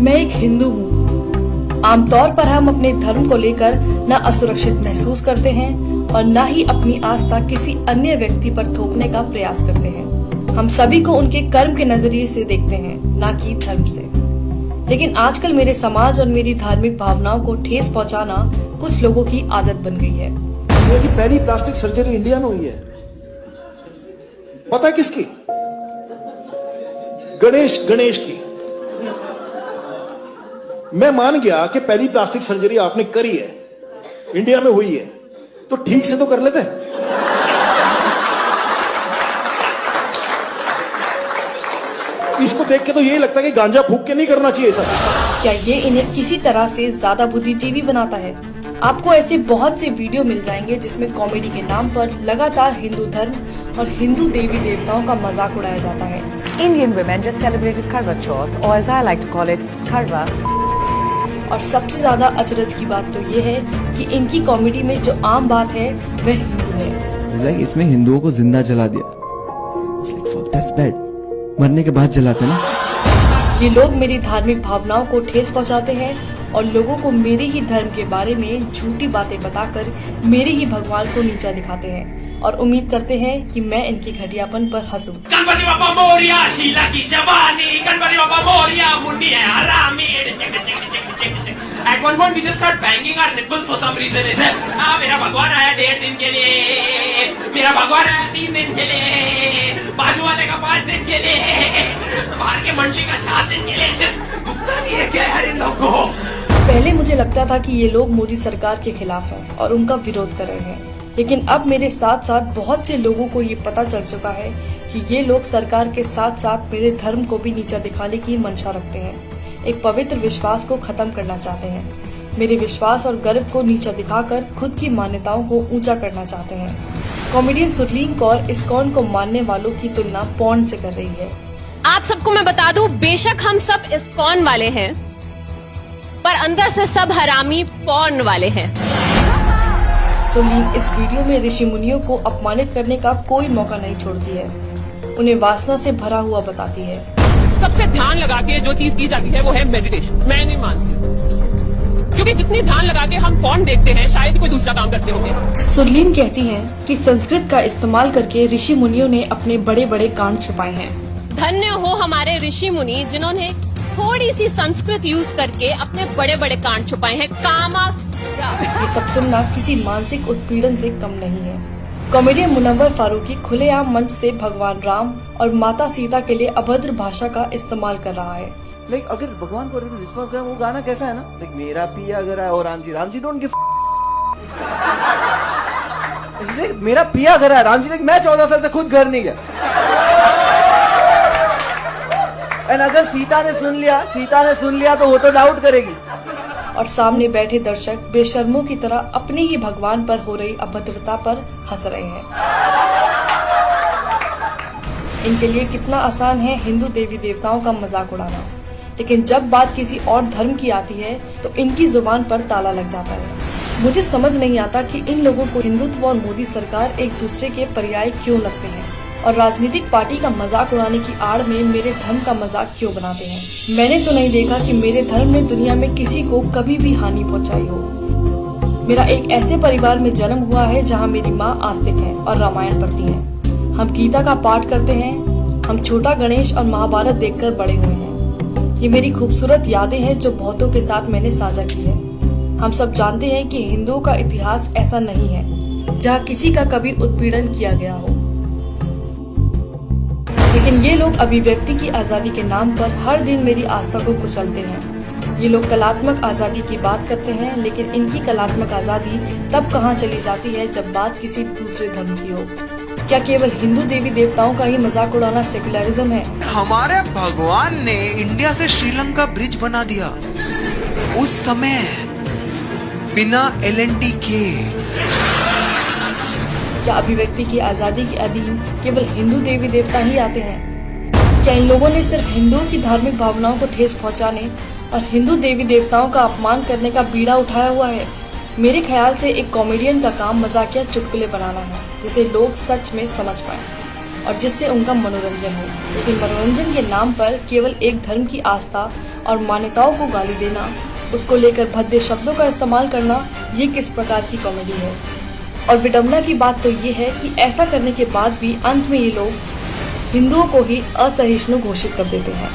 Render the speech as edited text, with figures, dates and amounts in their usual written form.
मैं एक हिंदू हूँ। आमतौर पर हम अपने धर्म को लेकर न असुरक्षित महसूस करते हैं और न ही अपनी आस्था किसी अन्य व्यक्ति पर थोपने का प्रयास करते हैं। हम सभी को उनके कर्म के नजरिए से देखते हैं, न कि धर्म से। लेकिन आजकल मेरे समाज और मेरी धार्मिक भावनाओं को ठेस पहुंचाना कुछ लोगों की आदत बन गई है। इंडिया की पहली प्लास्टिक सर्जरी इंडिया में हुई है, पता है किसकी? गणेश की। मैं मान गया कि पहली प्लास्टिक सर्जरी आपने करी है, इंडिया में हुई है, तो ठीक से तो कर लेते। इसको देख के तो यही लगता है कि गांजा फूक के नहीं करना चाहिए सर। क्या ये इन्हें किसी तरह से ज्यादा बुद्धिजीवी बनाता है? आपको ऐसे बहुत से वीडियो मिल जाएंगे जिसमें कॉमेडी के नाम पर लगातार हिंदू धर्म और हिंदू देवी देवताओं का मजाक उड़ाया जाता है। Indian women just celebrated Karwa Chauth, or as I like to call it, Karwa. और सबसे ज्यादा अचरज की बात तो ये है कि इनकी कॉमेडी में जो आम बात है वह हिंदू है। like इसमें हिंदुओं को जिंदा जला दिया। like, fuck, that's bad. मरने के बाद जलाते ना। ये लोग मेरी धार्मिक भावनाओं को ठेस पहुंचाते हैं और लोगों को मेरे ही धर्म के बारे में झूठी बातें बताकर मेरे ही भगवान को नीचा दिखाते हैं और उम्मीद करते हैं कि मैं इनकी घटियापन पर हंसूं। गणपति बाप्पा मोरिया, शीला की जवानी, गणपति बाप्पा मोरिया, मुंडी है हरामी। At one point we just start banging our nipples for some reason. मेरा भगवान आया 1.5 दिन के लिए, मेरा भगवान आया 3 दिन के लिए, बाजू वाले का 5 दिन के लिए, बाहर के मंडली का 7 दिन के लिए। भुगतान नहीं है क्या यार इन लोगों को? पहले मुझे लगता था कि ये लोग मोदी सरकार के खिलाफ हैं और उनका विरोध कर रहे हैं, लेकिन अब मेरे साथ साथ बहुत से लोगों को ये पता चल चुका है कि ये लोग सरकार के साथ साथ मेरे धर्म को भी नीचा दिखाने की मंशा रखते हैं। एक पवित्र विश्वास को खत्म करना चाहते हैं। मेरे विश्वास और गर्व को नीचा दिखाकर खुद की मान्यताओं को ऊंचा करना चाहते हैं। कॉमेडियन सुरलीन कौर इस्कॉन को मानने वालों की तुलना पॉर्न से कर रही है। आप सबको मैं बता दूं, बेशक हम सब इस्कॉन वाले हैं, पर अंदर से सब हरामी पॉर्न वाले हैं। सुरलीन इस वीडियो में ऋषि मुनियों को अपमानित करने का कोई मौका नहीं छोड़ती है, उन्हें वासना से भरा हुआ बताती है। सबसे ध्यान लगा के जो चीज की जाती है वो है मेडिटेशन। मैं नहीं मानती, क्योंकि जितनी ध्यान लगा के हम फोन देखते हैं शायद कोई दूसरा काम करते होंगे। सुरलीन कहती हैं कि संस्कृत का इस्तेमाल करके ऋषि मुनियों ने अपने बड़े बड़े कांड छुपाए हैं। धन्य हो हमारे ऋषि मुनि जिन्होंने थोड़ी सी संस्कृत यूज करके अपने बड़े बड़े कांड छुपाए हैं। कामा ये सब सुनना किसी मानसिक उत्पीड़न से कम नहीं है। कॉमेडियन मुनव्वर फारूकी खुलेआम मंच से भगवान राम और माता सीता के लिए अभद्र भाषा का इस्तेमाल कर रहा है। लाइक अगर भगवान को रिस्पॉन्स करें, वो गाना कैसा है ना, लाइक मेरा पिया अगर है और राम जी डोंट गिव। मेरा पिया घर है, राम जी लाइक मैं 14 साल से खुद घर नहीं गया। एंड अगर सीता ने सुन लिया तो वो तो डाउट करेगी। और सामने बैठे दर्शक बेशर्मों की तरह अपने ही भगवान पर हो रही अभद्रता पर हंस रहे हैं। इनके लिए कितना आसान है हिंदू देवी देवताओं का मजाक उड़ाना, लेकिन जब बात किसी और धर्म की आती है तो इनकी जुबान पर ताला लग जाता है। मुझे समझ नहीं आता कि इन लोगों को हिंदुत्व और मोदी सरकार एक दूसरे के पर्याय क्यों लगते हैं और राजनीतिक पार्टी का मजाक उड़ाने की आड़ में मेरे धर्म का मजाक क्यों बनाते हैं। मैंने तो नहीं देखा कि मेरे धर्म ने दुनिया में किसी को कभी भी हानि पहुंचाई हो। मेरा एक ऐसे परिवार में जन्म हुआ है जहां मेरी माँ आस्तिक है और रामायण पढ़ती है। हम गीता का पाठ करते हैं। हम छोटा गणेश और महाभारत देखकर बड़े हुए हैं। ये मेरी खूबसूरत यादें हैं जो बहुतों के साथ मैंने साझा की है। हम सब जानते हैं कि हिंदुओं का इतिहास ऐसा नहीं है जहाँ किसी का कभी उत्पीड़न किया गया हो, लेकिन ये लोग अभिव्यक्ति की आजादी के नाम पर हर दिन मेरी आस्था को कुचलते हैं। ये लोग कलात्मक आजादी की बात करते हैं, लेकिन इनकी कलात्मक आजादी तब कहाँ चली जाती है जब बात किसी दूसरे धर्म की हो। क्या केवल हिंदू देवी देवताओं का ही मजाक उड़ाना सेकुलरिज्म है? हमारे भगवान ने इंडिया से श्रीलंका ब्रिज बना दिया उस समय बिना LNT के। क्या अभिव्यक्ति की आजादी के अधीन केवल हिंदू देवी देवता ही आते हैं? क्या इन लोगों ने सिर्फ हिंदुओं की धार्मिक भावनाओं को ठेस पहुंचाने और हिंदू देवी देवताओं का अपमान करने का बीड़ा उठाया हुआ है? मेरे ख्याल से एक कॉमेडियन का काम मजाकिया चुटकुले बनाना है जिसे लोग सच में समझ पाएं और जिससे उनका मनोरंजन हो, लेकिन मनोरंजन के नाम पर केवल एक धर्म की आस्था और मान्यताओं को गाली देना, उसको लेकर भद्दे शब्दों का इस्तेमाल करना, ये किस प्रकार की कॉमेडी है। और विडंबना की बात तो ये है कि ऐसा करने के बाद भी अंत में ये लोग हिंदुओं को ही असहिष्णु घोषित कर देते हैं।